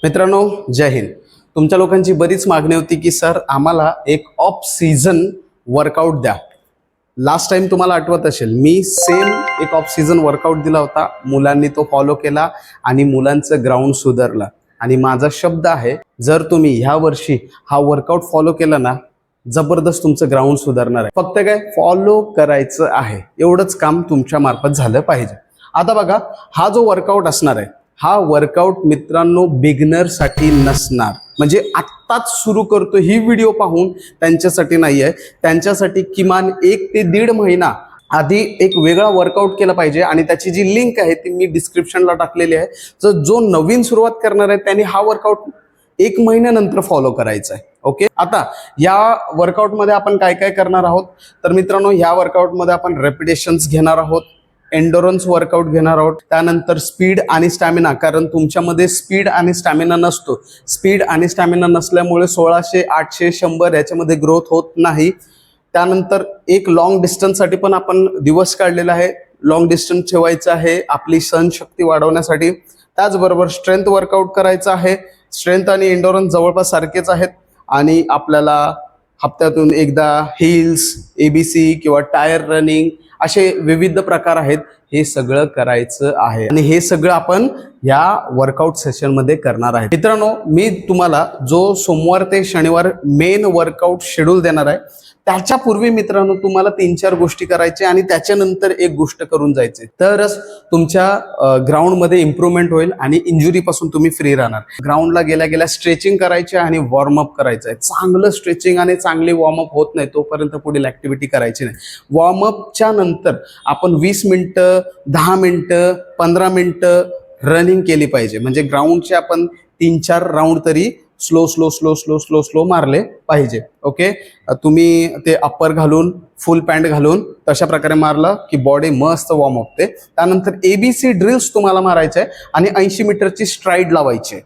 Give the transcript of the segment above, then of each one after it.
मित्रांनो, जय हिंद. तुमच्या लोकांची बरीच मागणी होती की सर आम्हाला एक ऑफ सीझन वर्कआउट द्या. लास्ट टाइम तुम्हाला आठवत असेल मी सेम एक ऑफ सीझन वर्कआउट दिला होता. मुलांनी तो फॉलो केला आणि मुलांचं ग्राउंड सुधारलं. आणि माझा शब्द आहे, जर तुम्ही ह्या वर्षी हा वर्कआउट फॉलो केला ना, जबरदस्त तुमचं ग्राउंड सुधारणार आहे. फक्त काय फॉलो करायचं आहे, एवढंच काम तुमच्या मार्फत झालं पाहिजे. आता बघा, हा जो वर्कआउट असणार आहे हा वर्कआउट मित्रांनो बिगिनर साठी नसणार. म्हणजे आत्ताच सुरू करतो ही व्हिडिओ पाहून त्यांच्यासाठी नाही आहे. त्यांच्यासाठी किमान 1 ते 1.5 महिना आधी एक वेगळा वर्कआउट केला पाहिजे. आणि त्याची जी लिंक आहे ती मी डिस्क्रिप्शनला टाकलेली आहे. तर जो नवीन सुरुवात करणार आहे त्यांनी हा वर्कआउट 1 महिन्यानंतर फॉलो करायचा आहे. ओके, आता या वर्कआउटमध्ये आपण काय काय करणार आहोत तर मित्रांनो, या वर्कआउटमध्ये आपण रेपिटेशन्स घेणार आहोत, एंडोरन्स वर्कआउट घेणार आहोत, त्यानंतर स्पीड आणि स्टॅमिना. कारण तुमच्यामध्ये स्पीड आणि स्टॅमिना नसतो. स्पीड आणि स्टॅमिना नसल्यामुळे 1600, 800, 100 याच्यामध्ये ग्रोथ होत नाही. त्यानंतर एक लॉंग डिस्टन्ससाठी पण आपण दिवस काढलेला आहे. लॉंग डिस्टन्स ठेवायचं आहे आपली सहनशक्ती वाढवण्यासाठी. त्याचबरोबर स्ट्रेंथ वर्कआउट करायचं आहे. स्ट्रेंथ आणि एंडोरन्स जवळपास सारखेच आहेत. आणि आपल्याला हप्त्यातून एकदा हिल्स, एबीसी किंवा टायर रनिंग असे विविध प्रकार आहेत. हे सगळं करायचं आहे आणि हे सगळं आपण या वर्कआउट सेशन मध्ये करणार आहे. मित्रांनो, मी तुम्हाला जो सोमवार ते शनिवार मेन वर्कआउट शेड्यूल देणार आहे, त्याच्यापूर्वी मित्रांनो तुम्हाला 3-4 गोष्टी करायच्या आणि त्याच्यानंतर एक गोष्ट करून जायचे. तरच तुमच्या ग्राउंडमध्ये इम्प्रूव्हमेंट होईल आणि इंजुरी पासून तुम्ही फ्री राहणार. ग्राउंडला गेल्या गेल्या स्ट्रेचिंग करायची आणि वॉर्मअप करायचं आहे. चांगलं स्ट्रेचिंग आणि चांगली वॉर्मअप होत नाही तोपर्यंत पुढील ऍक्टिव्हिटी करायची नाही. वॉर्मअपच्या नंतर आपण 20 मिनिटं, 10 मिनिटं, 15 मिनिटं रनिंग केली पाहिजे. म्हणजे ग्राउंडचे आपण 3-4 राऊंड तरी slow slow slow slow slow slow मारले पाहिजे. ओके, तुम्ही ते अप्पर घालून, फुल पॅन्ट घालून तशा प्रकारे मारलं की बॉडी मस्त वॉर्म होते. त्यानंतर एबीसी ड्रिल्स तुम्हाला मारायचे आहे आणि 80 मीटरची स्ट्राईड लावायची आहे.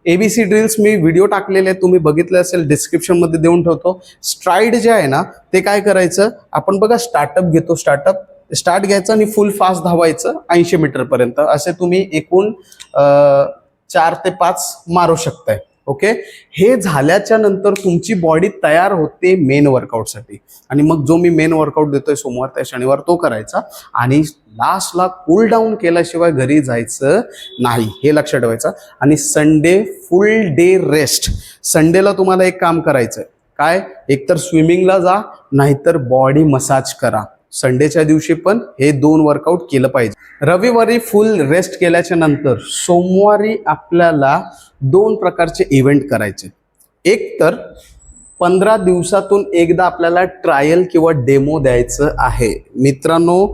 एबीसी ड्रिल्स मी व्हिडिओ टाकलेले आहेत, तुम्ही बघितले असेल, डिस्क्रिप्शन मध्ये देऊन ठेवतो. स्ट्राईड जे आहे ना ते काय करायचं, आपण बघा स्टार्टअप घेतो, स्टार्ट घ्यायचं आणि फुल फास्ट धावायचं 80 मीटर पर्यंत. असे तुम्ही एकूण 4 ते 5 मारू शकताय. ओके, हे झाल्याच्या नंतर तुमची बॉडी तयार होते मेन वर्कआउटसाठी. आणि मग जो मी मेन वर्कआउट देतोय सोमवार ते शनिवार तो करायचा. आणि लास्टला कूल डाऊन केल्याशिवाय घरी जायचं नाही, हे लक्षात ठेवायचं. आणि संडे फुल डे रेस्ट. संडेला तुम्हाला एक काम करायचंय, काय, एकतर स्विमिंगला जा नाहीतर बॉडी मसाज करा. संडेच्या दिवशी पण हे 2 वर्कआउट केलं पाहिजे. रविवारी फुल रेस्ट केल्याच्या नंतर सोमवारी आपल्याला 2 प्रकारचे इव्हेंट करायचे. एक तर 15 दिवसातून एकदा आपल्याला ट्रायल किंवा डेमो द्यायचं आहे. मित्रांनो,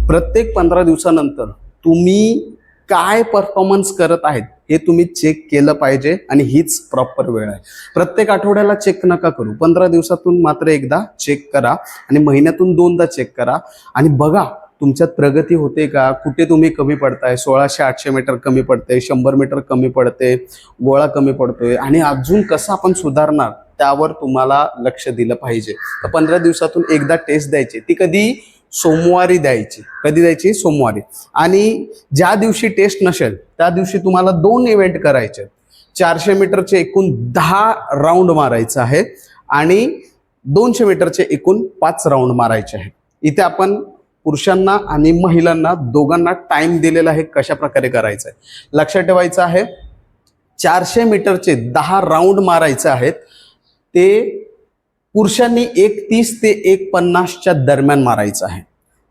प्रत्येक 15 दिवसानंतर तुम्ही काय परफॉर्मन्स करत आहेत हे तुम्ही चेक केलं पाहिजे. आणि हीच प्रॉपर वेळ आहे. प्रत्येक आठवड्याला चेक नका करू, 15 दिवसातून मात्र एकदा चेक करा आणि महिन्यातून 2दा चेक करा. आणि बघा तुमच्यात प्रगती होते का, कुठे तुम्ही कमी पडताय. 1600-800 मीटर कमी पडते, 100 मीटर कमी पडते, गोळा कमी पडतोय आणि अजून कसं आपण सुधारणार त्यावर तुम्हाला लक्ष दिलं पाहिजे. तर 15 दिवसातून एकदा टेस्ट द्यायची. ती कधी, सोमवारी द्यायची. कधी द्यायची, सोमवारी. आणि ज्या दिवशी टेस्ट नसेल त्या दिवशी तुम्हाला 2 इव्हेंट करायचे. 400 मीटरचे एकूण 10 राऊंड मारायचं आहे आणि 200 मीटरचे एकूण 5 राऊंड मारायचे आहे. इथे आपण पुरुषांना आणि महिलांना दोघांना टाइम दिलेला आहे कशा प्रकारे करायचं आहे. लक्षात ठेवायचं आहे, 400 मीटरचे 10 राऊंड मारायचे आहेत. ते पुरुषांनी 1:30 ते 1:50च्या दरम्यान मारायचं आहे.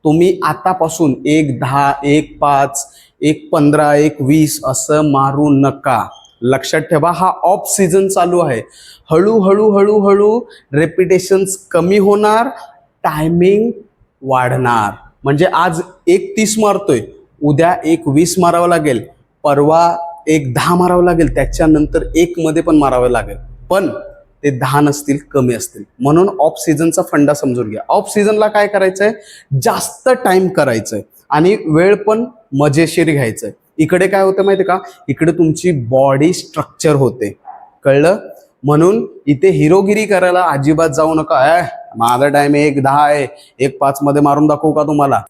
तुम्ही आतापासून 1:10, 1:05, 1:15, 1:20 असं मारू नका. लक्षात ठेवा, हा ऑफ सीझन चालू आहे. हळूहळू हळूहळू रेपिटेशन्स कमी होणार, टायमिंग वाढणार. म्हणजे आज 1:30 मारतोय, उद्या 1:20 मारावं लागेल, परवा 1:10 मारावं लागेल, त्याच्यानंतर 1 मध्ये पण मारावं लागेल. पण ते 10 नसतील, कमी असतील. म्हणून ऑफ सीझनचा फंडा समजून घ्या. ऑफ सीझनला काय करायचंय, जास्त टाइम करायचंय आणि वेळ पण मजेशीर घ्यायचंय. इकडे काय होतं माहिती का, इकडे तुमची बॉडी स्ट्रक्चर होते. कळलं? म्हणून इथे हिरोगिरी करायला अजिबात जाऊ नका. माझा टाइम 1:10 आहे, 1:05 मध्ये मारून दाखवू का तुम्हाला.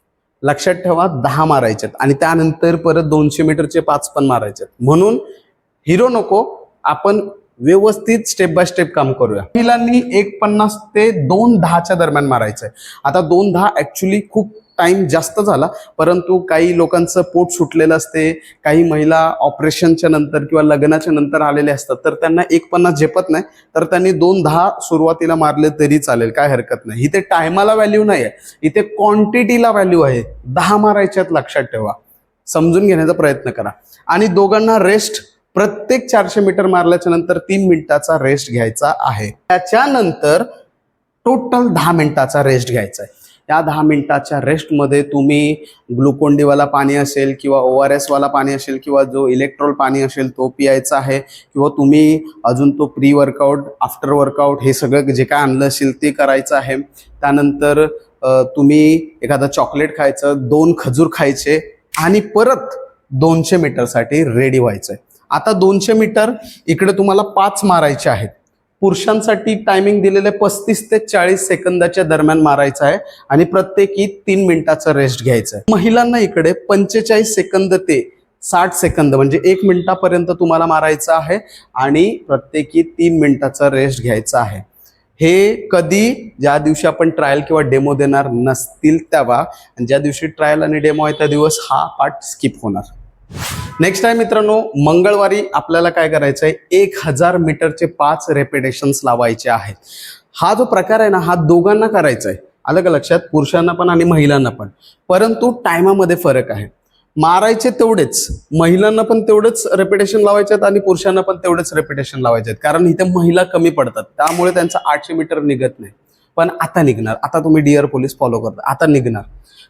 लक्षात ठेवा, 10 मारायचे आणि त्यानंतर परत 200 मीटरचे 5 पण मारायचे. म्हणून हिरो नको, आपण व्यवस्थित स्टेप बाय स्टेप काम करूया. महिलांनी 1:50 ते 2:10 दरम्यान मारायचंय. आता 2:10 ऍक्च्युली खूप टाइम जास्त झाला, परंतु काही लोकांचं पोट सुटलेलं असते, काही महिला ऑपरेशनच्या नंतर किंवा लग्नाच्या नंतर आलेले असतात, तर त्यांना 1:50 झेपत नाही, तर त्यांनी 2:10 सुरुवातीला मारले तरी चालेल, काय हरकत नाही. इथे टायमाला व्हॅल्यू नाही आहे, इथे क्वांटिटीला व्हॅल्यू आहे. 10 मारायच्यात, लक्षात ठेवा, समजून घेण्याचा प्रयत्न करा. आणि दोघांना रेस्ट प्रत्येक 400 मीटर मारल्याच्या नंतर 3 मिनिटाचा रेस्ट घ्यायचा आहे. त्याच्यानंतर टोटल 10 मिनिटाचा रेस्ट घ्यायचा आहे. या 10 मिनिटाच्या रेस्टमध्ये तुम्ही ग्लुकोन डी वाला पाणी असेल किंवा ORS वाला पाणी असेल किंवा जो इलेक्ट्रॉल पाणी असेल तो पियायचा आहे, किंवा तुम्ही अजून तो प्री वर्कआउट, आफ्टर वर्कआउट हे सगळं जे काय आणलं असेल ते करायचं आहे. त्यानंतर तुम्ही एखादा चॉकलेट खायचं, 2 खजूर खायचे आणि परत 200 मीटरसाठी रेडी व्हायचंय. आता 200 मीटर इकडे तुम्हाला 5 मारायचे आहेत. पुरुषांसाठी टायमिंग दिलेले 35 ते 40 सेकंदाच्या दरम्यान मारायचं आहे आणि प्रत्येकी 3 मिनिटाचा रेस्ट घ्यायचा आहे. महिलांना इकडे 45 सेकंद ते 60 सेकंद म्हणजे 1 मिनिटापर्यंत तुम्हाला मारायचं आहे आणि प्रत्येकी 3 मिनिटाचा रेस्ट घ्यायचा आहे. हे कधी, ज्या दिवशी आपण ट्रायल किंवा डेमो देणार नसतील तेव्हा, आणि ज्या दिवशी ट्रायल आणि डेमो आहे त्या दिवस हा पार्ट स्किप होणार. नेक्स्ट आहे मित्रांनो, मंगळवारी आपल्याला काय करायचं आहे, 1000 मीटरचे 5 रेपिटेशन्स लावायचे आहेत. हा जो प्रकार आहे ना, हा दोघांना करायचा आहे, आलं का लक्षात, पुरुषांना पण आणि महिलांना पण, परंतु टायमामध्ये फरक आहे. मारायचे तेवढेच, महिलांना पण तेवढेच रेपिटेशन लावायचे आहेत आणि पुरुषांना पण तेवढेच रेपिटेशन लावायचे आहेत, कारण इथे महिला कमी पडतात, त्यामुळे त्यांचा 800 मीटर निघत नाही. पण आता निघणार, आता तुम्ही डिअर पोलीस फॉलो करता, आता निघणार.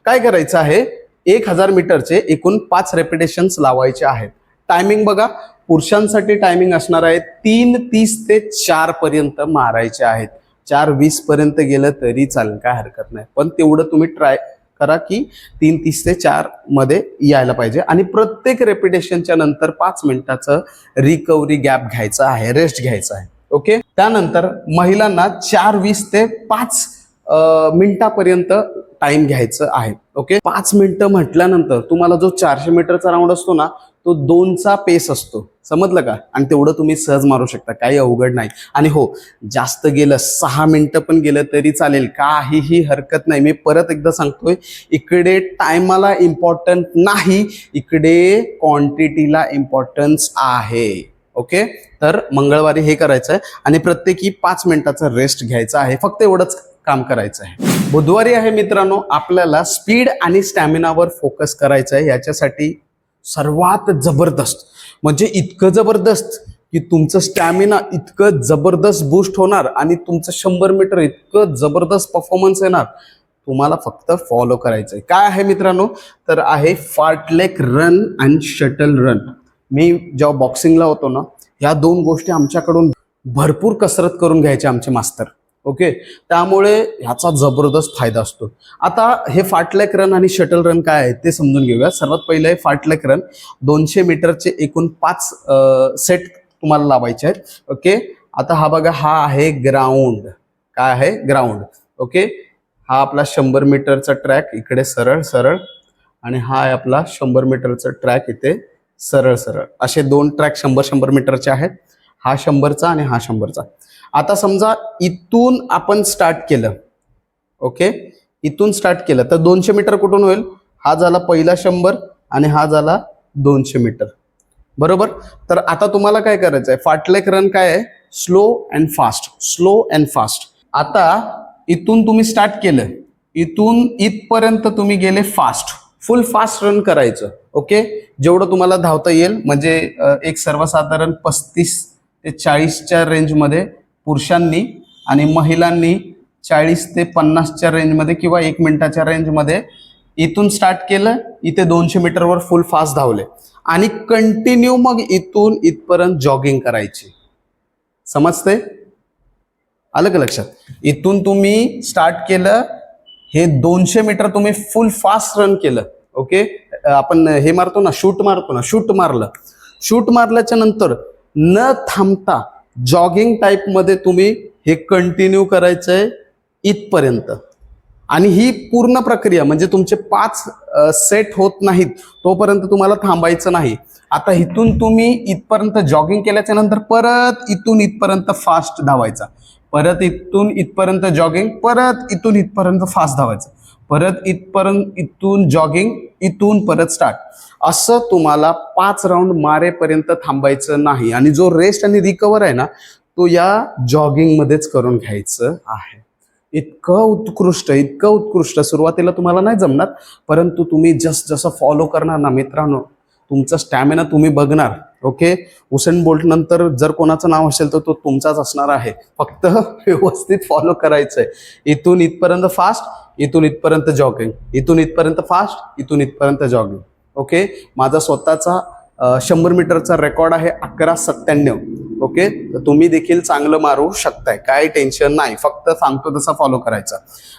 काय करायचं आहे, 1000 मीटरचे एकूण 5 रेपिटेशन्स लावायचे आहेत. टायमिंग बघा, पुरुषांसाठी टायमिंग असणार आहे 3:30 ते 4 पर्यंत मारायचे आहेत. 4:20 पर्यंत गेलं तरी चालेल, काय हरकत नाही, पण तेवढं तुम्ही ट्राय करा की 3:30 ते 4 मध्ये यायला पाहिजे. आणि प्रत्येक रेपिटेशनच्या नंतर 5 मिनिटाचं रिकव्हरी गॅप घ्यायचा आहे, रेस्ट घ्यायचा आहे. ओके. त्यानंतर महिलांना 4:20 ते 5 मिनिटापर्यंत टाइम घ्यायचं आहे. ओके. 5 मिनिटं म्हटल्यानंतर तुम्हाला जो 400 मीटरचा राऊंड असतो ना, तो 2चा पेस असतो, समजलं का, आणि तेवढं तुम्ही सहज मारू शकता, काही अवघड नाही. आणि हो, जास्त गेलं 6 मिनिटं पण गेलं तरी चालेल, काहीही हरकत नाही. मी परत एकदा सांगतोय, इकडे टायमाला इम्पॉर्टंट नाही, इकडे क्वांटिटीला इम्पॉर्टन्स आहे. ओके. तर मंगळवारी हे करायचं आहे आणि प्रत्येकी 5 मिनिटाचा रेस्ट घ्यायचा आहे, फक्त एवढंच काम करायचं आहे. बुधवारी आहे मित्रांनो, आपल्याला स्पीड आणि स्टॅमिनावर फोकस करायचं आहे. याच्यासाठी सर्वात जबरदस्त, म्हणजे इतकं जबरदस्त की तुमचं स्टॅमिना इतकं जबरदस्त बूस्ट होणार आणि तुमचं 100 मीटर इतकं जबरदस्त परफॉर्मन्स येणार. तुम्हाला फक्त फॉलो करायचं आहे. काय आहे मित्रांनो, तर आहे फार्टलेक रन आणि शटल रन. मी जेव्हा बॉक्सिंगला होतो ना, ह्या 2 गोष्टी आमच्याकडून भरपूर कसरत करून घ्यायचे आमचे मास्तर. ओके. त्यामुळे ह्याचा जबरदस्त फायदा असतो. आता हे फार्टलेक रन आणि शटल रन काय आहे ते समजून घेऊया. सर्वात पहिले फार्टलेक रन, 200 मीटरचे एकूण 5 सेट तुम्हाला लावायचे आहेत. ओके. आता हा बघा, हा आहे ग्राउंड. काय आहे, ग्राउंड. ओके. हा आपला 100 मीटरचा ट्रॅक इकडे सरळ सरळ, आणि हा आहे आपला 100 मीटरचा ट्रॅक इथे सरळ सरळ. असे 2 ट्रॅक 100-100 मीटरचे आहेत, हा 100चा आणि हा 100चा. आता समजा इथून आपण स्टार्ट केलं. ओके. इथून स्टार्ट केलं तर 200 मीटर कुठून होईल, हा झाला पहिला 100 आणि हा झाला 200 मीटर, बरोबर. तर आता तुम्हाला काय करायचं आहे, फार्टलेक रन काय आहे, slow and fast, slow and fast. आता इथून तुम्ही स्टार्ट केलं, इथून इथपर्यंत तुम्ही गेले फास्ट, फुल फास्ट रन करायचं. ओके. जेवढं तुम्हाला धावता येईल, म्हणजे एक सर्वसाधारण 35 ते 40च्या रेंजमध्ये पुरुषांनी आणि महिलांनी 40 ते 50च्या रेंजमध्ये किंवा 1 मिनिटाच्या रेंजमध्ये इथून स्टार्ट केलं, इथे 200 मीटरवर फुल फास्ट धावले आणि कंटिन्यू मग इथून इथपर्यंत जॉगिंग करायची. समजते, आलं का लक्षात. इथून तुम्ही स्टार्ट केलं, हे 200 मीटर तुम्ही फुल फास्ट रन केलं. ओके. आपण हे मारतो ना, शूट मारतो ना, शूट मारलं, शूट मारल्याच्या नंतर न थांबता जॉगिंग टाईप मध्ये तुम्ही हे कंटिन्यू करायचंय इथपर्यंत. आणि ही पूर्ण प्रक्रिया म्हणजे तुमचे 5 सेट होत नाहीत तोपर्यंत तुम्हाला थांबायचं नाही. आता इथून तुम्ही इथपर्यंत जॉगिंग केल्याच्या नंतर परत इथून इथपर्यंत फास्ट धावायचा, परत इथून इथपर्यंत जॉगिंग, परत इथून इथपर्यंत फास्ट धावायचं, परत इथपर्यंत इथून जॉगिंग, इथून परत स्टार्ट. असं तुम्हाला 5 राऊंड मारेपर्यंत थांबायचं नाही. आणि जो रेस्ट आणि रिकवर आहे ना तो या जॉगिंग मध्येच करून घ्यायचं आहे. इतकं उत्कृष्ट सुरुवातीला तुम्हाला नाही जमणार, परंतु तुम्ही जसं फॉलो करणार ना मित्रांनो, तुमचा स्टॅमिना तुम्ही बघणार. ओके, उसेन बोल्ट नंतर जर कोणाचं नाव असेल तर तो तुमचाच असणार आहे. फक्त व्यवस्थित फॉलो करायचंय. इथून इथपर्यंत फास्ट, इथून इथपर्यंत जॉगिंग, इथून इथपर्यंत फास्ट, इथून इथपर्यंत जॉगिंग. ओके, माझा स्वतःचा 100 मीटरचा रेकॉर्ड आहे 11:97. ओके, तर तुम्ही देखील चांगलं मारू शकताय, काय टेन्शन नाही. फक्त सांगतो तसा फॉलो करायचा.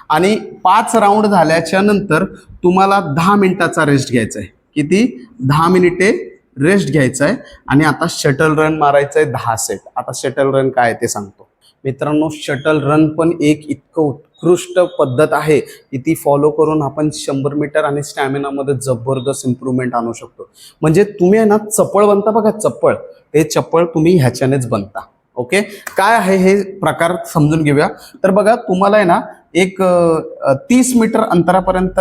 आणि 5 राऊंड झाल्याच्या नंतर तुम्हाला 10 मिनिटाचा रेस्ट घ्यायचा आहे. किती? 10 मिनिटे रेस्ट घ्यायचा आहे. आणि आता शटल रन मारायचं आहे 10 सेट. आता शटल रन काय ते सांगतो मित्रांनो. शटल रन पण एक इतकं उत्कृष्ट पद्धत आहे की ती फॉलो करून आपण 100 मीटर आणि स्टॅमिनामध्ये जबरदस्त इम्प्रूव्हमेंट आणू शकतो. म्हणजे तुम्ही आहे ना चप्पळ बनता बघा, चप्पळ, ते चप्पळ तुम्ही ह्याच्यानेच बनता. ओके, काय आहे हे प्रकार समजून घेऊया. तर बघा, तुम्हाला आहे ना एक 30 मीटर अंतरापर्यंत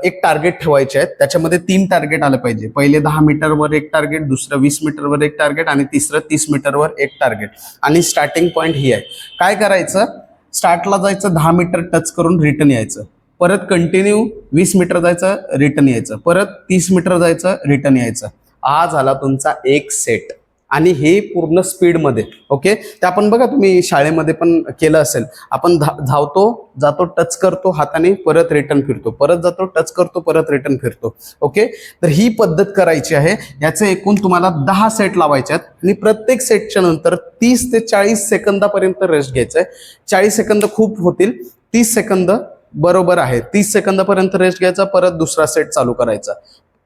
एक टार्गेट ठेवायचे आहेत. त्याच्यामध्ये 3 टार्गेट आले पाहिजे. पहिले 10 मीटरवर एक टार्गेट, दुसरं 20 मीटरवर एक टार्गेट आणि तिसरं 30 मीटरवर एक टार्गेट. आणि स्टार्टिंग पॉईंट ही आहे. काय करायचं, स्टार्टला जायचं, 10 मीटर टच करून रिटर्न यायचं, परत कंटिन्यू 20 मीटर जायचं, रिटर्न यायचं, परत 30 मीटर जायचं, रिटर्न यायचं. हा झाला तुमचा एक सेट. आणि हे पूर्ण स्पीडमध्ये. ओके, ते आपण बघा तुम्ही शाळेमध्ये पण केलं असेल. आपण धावतो, जातो, टच करतो हाताने, परत रिटर्न फिरतो, परत जातो, टच करतो, परत रिटर्न फिरतो. ओके, तर ही पद्धत करायची आहे. याचे एकूण तुम्हाला 10 सेट लावायचे आहेत. आणि प्रत्येक सेटच्या नंतर 30 ते 40 सेकंदापर्यंत रेस्ट घ्यायचा आहे. 40 सेकंद खूप होतील, 30 सेकंद बरोबर आहे. 30 सेकंदापर्यंत रेस्ट घ्यायचा, परत दुसरा सेट चालू करायचा.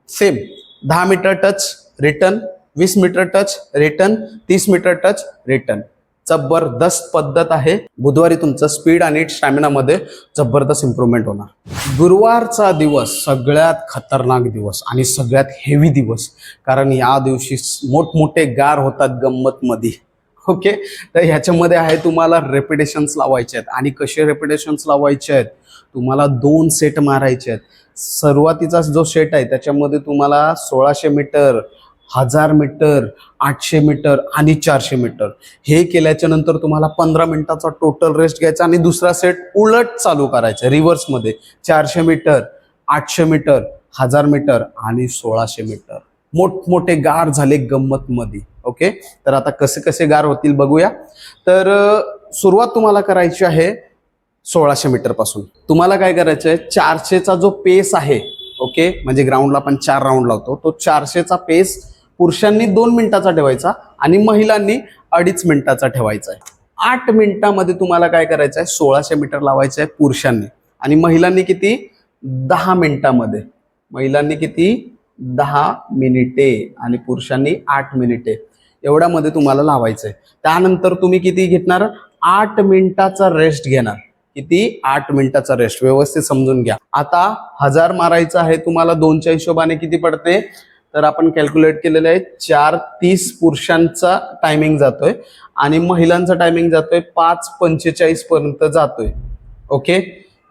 Same 10 meter touch, return, 20 meter touch, return, 30 meter touch, return. जबरदस्त पद्धत आहे. बुधवारी तुमचं स्पीड आणि स्टॅमिना मध्ये जबरदस्त इम्प्रूव्हमेंट होणार. गुरुवारचा दिवस सगळ्यात खतरनाक दिवस आणि सगळ्यात हेवी दिवस, कारण या दिवशी मोठमोठे गार होतात गंमत मध्ये. ओके, तर ह्याच्यामध्ये आहे तुम्हाला रेपिटेशन्स लावायचे आहेत. आणि कसे रेपिटेशन्स लावायचे आहेत, तुम्हाला 2 सेट मारायचे आहेत. सुरुवातीचा जो सेट आहे त्याच्यामध्ये तुम्हाला 1600 मीटर, 1000 मीटर, 800 मीटर आणि 400 मीटर हे केल्याच्या नंतर तुम्हाला 15 मिनिटाचा टोटल रेस्ट घ्यायचा. आणि दुसरा सेट उलट चालू करायचा रिव्हर्समध्ये. 400 मीटर, 800 मीटर, 1000 मीटर आणि 1600 मीटर. मोठमोठे गार झाले गंमत मध्ये. ओके, तर आता कसे कसे गार होतील बघूया. तर सुरुवात तुम्हाला करायची आहे 1600 मीटर पासून. तुम्हाला काय करायचं आहे, 400चा जो पेस आहे, ओके, म्हणजे ग्राउंडला आपण 4 राऊंड लावतो, तो 400चा पेस पुरुषांनी 2 मिनिटाचा ठेवायचा आणि महिलांनी 2.5 मिनिटाचा ठेवायचा आहे. 8 मिनिटामध्ये तुम्हाला काय करायचं आहे, 1600 मीटर लावायचं आहे पुरुषांनी. आणि महिलांनी किती, 10 मिनिटामध्ये. महिलांनी किती, 10 मिनिटे आणि पुरुषांनी 8 मिनिटे एवढ्यामध्ये तुम्हाला लावायचं आहे. त्यानंतर तुम्ही किती घेणार, 8 मिनिटाचा रेस्ट घेणार. किती, 8 मिनिटाचा रेस्ट. व्यवस्थित समजून घ्या. आता 1000 मारायचं आहे तुम्हाला 2च्या हिशोबाने किती पडते, तर आपण कॅल्क्युलेट केलेलं आहे 4:30 पुरुषांचा टायमिंग जातोय आणि महिलांचा टायमिंग जातोय 5:45 पर्यंत जातोय. ओके,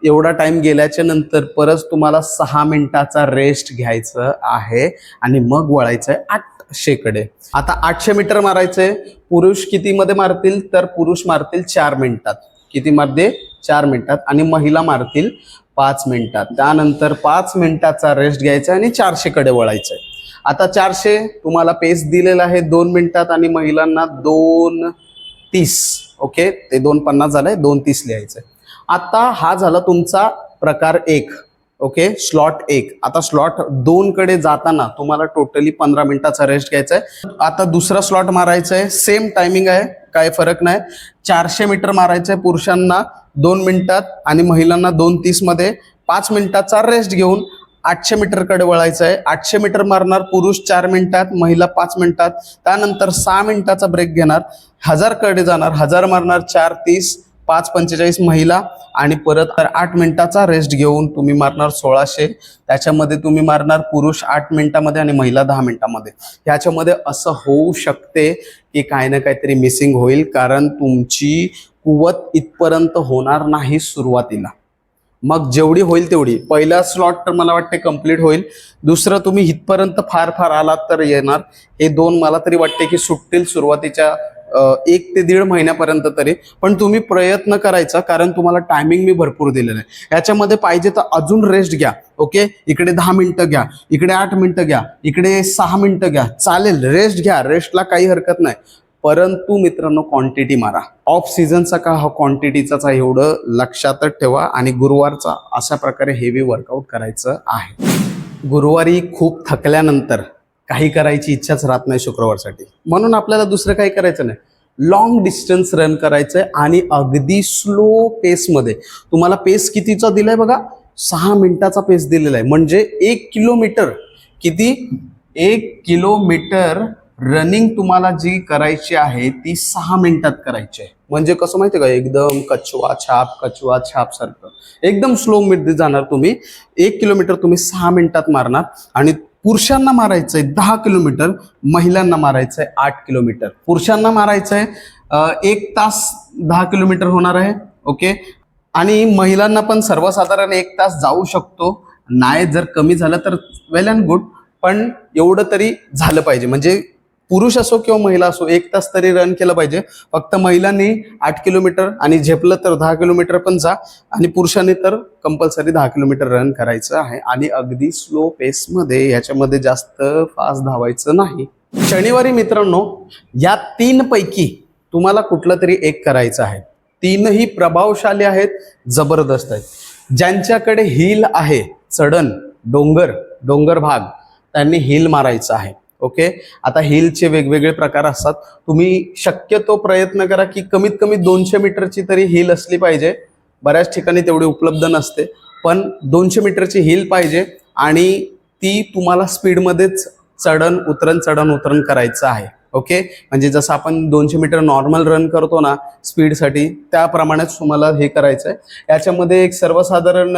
एवढा टाइम गेल्याच्या नंतर परत तुम्हाला 6 मिनिटाचा रेस्ट घ्यायचं आहे आणि मग वळायचं आहे 800 कडे. आता 800 मीटर मारायचंय. पुरुष किती मध्ये मारतील, तर पुरुष मारतील 4 मिनिटात. किती मध्ये, 4 मिनिटात. आणि महिला मारतील 5 मिनिटात. त्यानंतर 5 मिनिटाचा रेस्ट घ्यायचा आणि 400 कडे वळायचंय. आता 400 तुम्हाला पेस दिलेला आहे 2 मिनिटात आणि महिलांना 2:30. ओके, ते 2:50 झालंय, 2:30 लिहायचंय. आता हा झाला तुमचा प्रकार 1. Okay, slot 1. आता स्लॉट 2 कडे जाताना तुम्हाला टोटली 15 मिनिटाचा रेस्ट घ्यायचा आहे. आता दुसरा स्लॉट मारायचा आहे. सेम टायमिंग आहे, काय फरक नाही. 400 मीटर मारायचं आहे पुरुषांना 2 मिनिटात आणि महिलांना 2:30 मध्ये. 5 मिनिटाचा रेस्ट घेऊन 800 मीटर कडे वळायचं आहे. 800 मीटर मारणार पुरुष 4 मिनिटात, महिला 5 मिनिटात. त्यानंतर 6 मिनिटाचा ब्रेक घेणार. 1000 कडे जाणार. 1000 मारणार 4:30, 5:45 महिला आणि परत 8 मिनिटाचा रेस्ट घेऊन तुम्ही मारणार 1600. त्याच्यामध्ये तुम्ही मारणार पुरुष 8 मिनिटामध्ये आणि महिला 10 मिनिटामध्ये. ह्याच्यामध्ये असं होऊ शकते की काही ना काहीतरी मिसिंग होईल, कारण तुमची कुवत इथपर्यंत होणार नाही सुरुवातीला. मग जेवढी होईल तेवढी. पहिला स्लॉट तर मला वाटते कंप्लीट होईल. दुसरं तुम्ही इथपर्यंत फार फार आलात तर येणार. हे 2 मला तरी वाटते की सुटतील सुरुवातीच्या 1 ते 1.5 महिन्यापर्यंत तरी. पण तुम्ही प्रयत्न करायचा, कारण तुम्हाला टायमिंग मी भरपूर दिलेलं आहे. याच्यामध्ये पाहिजे तर अजून रेस्ट घ्या. ओके, इकडे 10 मिनिटं घ्या, इकडे 8 मिनिटं घ्या, इकडे 6 मिनिटं घ्या, चालेल. रेस्ट घ्या, रेस्टला काही हरकत नाही. परंतु मित्रांनो क्वांटिटी मारा. ऑफ सीझनचा का हा क्वांटिटीचाच आहे, एवढं लक्षातच ठेवा. आणि गुरुवारचा अशा प्रकारे हेवी वर्कआउट करायचं आहे. गुरुवारी खूप थकल्यानंतर काही करायची इच्छाच राहत नाही शुक्रवारसाठी, म्हणून आपल्याला दुसरं काही करायचं नाही. लॉंग डिस्टन्स रन करायचंय आणि अगदी स्लो पेसमध्ये. तुम्हाला पेस कितीचा दिलाय बघा, 6 मिनिटाचा पेस दिलेला आहे. म्हणजे 1 किलोमीटर किती, 1 किलोमीटर रनिंग तुम्हाला जी करायची आहे ती 6 मिनिटात करायची आहे. म्हणजे कसं माहिती का, एकदम कछवा छाप सारखं एकदम स्लो मध्ये जाणार तुम्ही. 1 किलोमीटर तुम्ही 6 मिनिटात मारणार. आणि पुरुषांना मारायचंय 10 किलोमीटर, महिलांना मारायचंय 8 किलोमीटर. पुरुषांना मारायचंय 1 तास 10 किलोमीटर होणार आहे. ओके, आणि महिलांना पण सर्वसाधारण 1 तास जाऊ शकतो. नाही जर कमी झालं तर वेल अँड गुड, पण एवढं तरी झालं पाहिजे. म्हणजे पुरुष असो किंवा महिला असो 1 तास तरी रन केलं पाहिजे. फक्त महिलांनी 8 किलोमीटर आणि झेपलं तर 10 किलोमीटर पण जा, आणि पुरुषांनी तर कंपल्सरी 10 किलोमीटर रन करायचं आहे. आणि अगदी स्लो पेसमध्ये, याच्यामध्ये जास्त फास्ट धावायचं नाही. शनिवारी मित्रांनो या 3 पैकी तुम्हाला कुठलं तरी एक करायचं आहे. 3ही प्रभावशाली आहेत, जबरदस्त आहेत. ज्यांच्याकडे हिल आहे, चढण डोंगर भाग, त्यांनी हिल मारायचं आहे. ओके, आता हिलचे वेगवेगळे प्रकार असतात. तुम्ही शक्यतो प्रयत्न करा की कमीत कमी 200 मीटरची तरी हिल असली पाहिजे. बऱ्याच ठिकाणी तेवढी उपलब्ध नसते, पण 200 मीटरची हिल पाहिजे. आणि ती तुम्हाला स्पीडमध्येच चढण उतरण करायचं आहे. ओके, म्हणजे जसं आपण 200 मीटर नॉर्मल रन करतो ना स्पीडसाठी, त्याप्रमाणेच तुम्हाला हे करायचं आहे. याच्यामध्ये एक सर्वसाधारण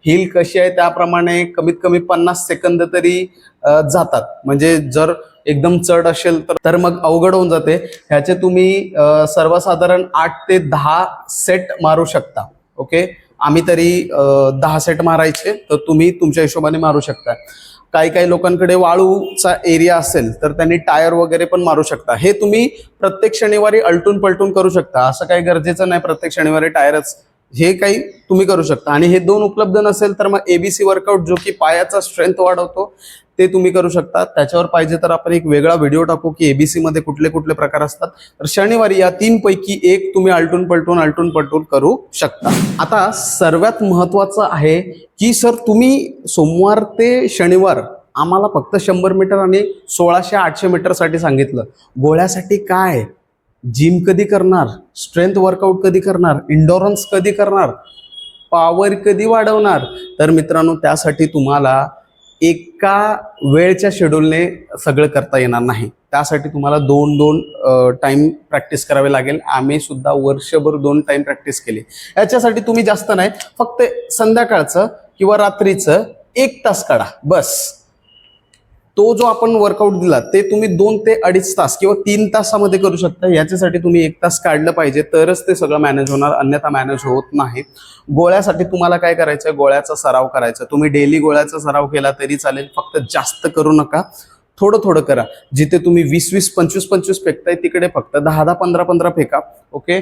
हिल कशी आहे त्याप्रमाणे कमीत कमी 50 सेकंद तरी जातात. म्हणजे जर एकदम चढ असेल तर मग अवघड होऊन जाते. ह्याचे तुम्ही सर्वसाधारण 8 ते 10 सेट मारू शकता. ओके, आम्ही तरी 10 सेट मारायचे, तर तुम्ही तुमच्या हिशोबाने मारू शकता. काही लोकांकडे वाळूचा एरिया असेल तर त्यांनी टायर वगैरे पण मारू शकता. हे तुम्ही प्रत्येक शनिवारी अलटून पलटून करू शकता. असं काही गरजेचं नाही प्रत्येक शनिवारी टायरच, हे काही तुम्ही करू शकता. आणि हे 2 उपलब्ध नसेल तर मग एबीसी वर्कआउट, जो की पायाचा स्ट्रेंथ वाढवतो, ते तुम्ही करू शकता. त्याच्यावर पाहिजे तर आपण एक वेगळा व्हिडिओ टाकू की एबीसी मध्ये कुठले कुठले प्रकार असतात. तर शनिवारी या 3 पैकी एक तुम्ही अलटून पलटून करू शकता. आता सर्वात महत्वाचं आहे की सर तुम्ही सोमवार ते शनिवार आम्हाला फक्त 100 मीटर आणि 1600-800 मीटरसाठी सांगितलं. गोळ्यासाठी काय, जिम कधी करणार, स्ट्रेंथ वर्कआउट कधी करणार, इंडोरन्स कधी करणार, पॉवर कधी वाढवणार? तर मित्रांनो त्यासाठी तुम्हाला एका वेळच्या शेड्यूलने सगळं करता येणार नाही. त्यासाठी तुम्हाला 2 टाइम प्रॅक्टिस करावे लागेल. आम्ही सुद्धा वर्षभर 2 टाइम प्रॅक्टिस केली. याच्यासाठी तुम्ही जास्त नाही, फक्त संध्याकाळचं किंवा रात्रीचं 1 तास काढा बस. तो जो आपण वर्कआउट दिला ते तुम्ही 2 ते 2.5 तास किंवा 3 तासामध्ये करू शकता. याच्यासाठी तुम्ही 1 तास काढलं पाहिजे, तरच ते सगळं मॅनेज होणार, अन्यथा मॅनेज होत नाही. गोळ्यासाठी तुम्हाला काय करायचं, गोळ्याचा सराव करायचा. तुम्ही डेली गोळ्याचा सराव केला तरी चालेल, फक्त जास्त करू नका, थोडं करा. जिथे तुम्ही 20-20, 25-25 फेकताय तिकडे फक्त 10-10, 15-15 फेका. ओके,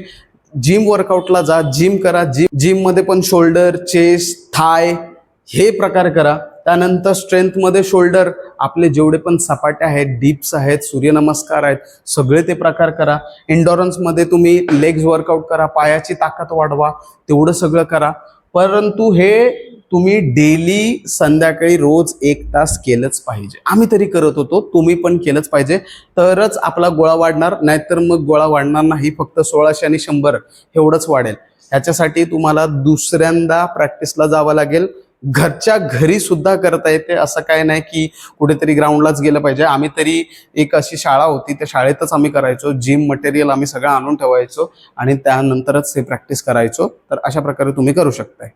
जिम वर्कआउटला जा, जिम करा. जिम मध्ये पण शोल्डर, चेस्ट, थाय हे प्रकार करा. त्यानंतर स्ट्रेंथमध्ये शोल्डर, आपले जेवढे पण सपाटे आहेत, डिप्स आहेत, सूर्यनमस्कार आहेत, सगळे ते प्रकार करा. इंडोरन्समध्ये तुम्ही लेग्स वर्कआउट करा, पायाची ताकद वाढवा, तेवढं सगळं करा. परंतु हे तुम्ही डेली संध्याकाळी रोज 1 तास केलंच पाहिजे. आम्ही तरी करत होतो, तुम्ही पण केलंच पाहिजे, तरच आपला गोळा वाढणार. नाहीतर मग गोळा वाढणार नाही, फक्त 1600 आणि 100 एवढंच वाढेल. ह्याच्यासाठी तुम्हाला दुसऱ्यांदा प्रॅक्टिसला जावं लागेल. घरच्या घरी सुद्धा करता येते, असं काय नाही की कुठेतरी ग्राउंडलाच गेलं पाहिजे. आम्ही तरी एक अशी शाळा होती, त्या शाळेतच आम्ही करायचो. जिम मटेरियल आम्ही सगळं आणून ठेवायचो आणि त्यानंतरच हे प्रॅक्टिस करायचो. तर अशा प्रकारे तुम्ही करू शकताय.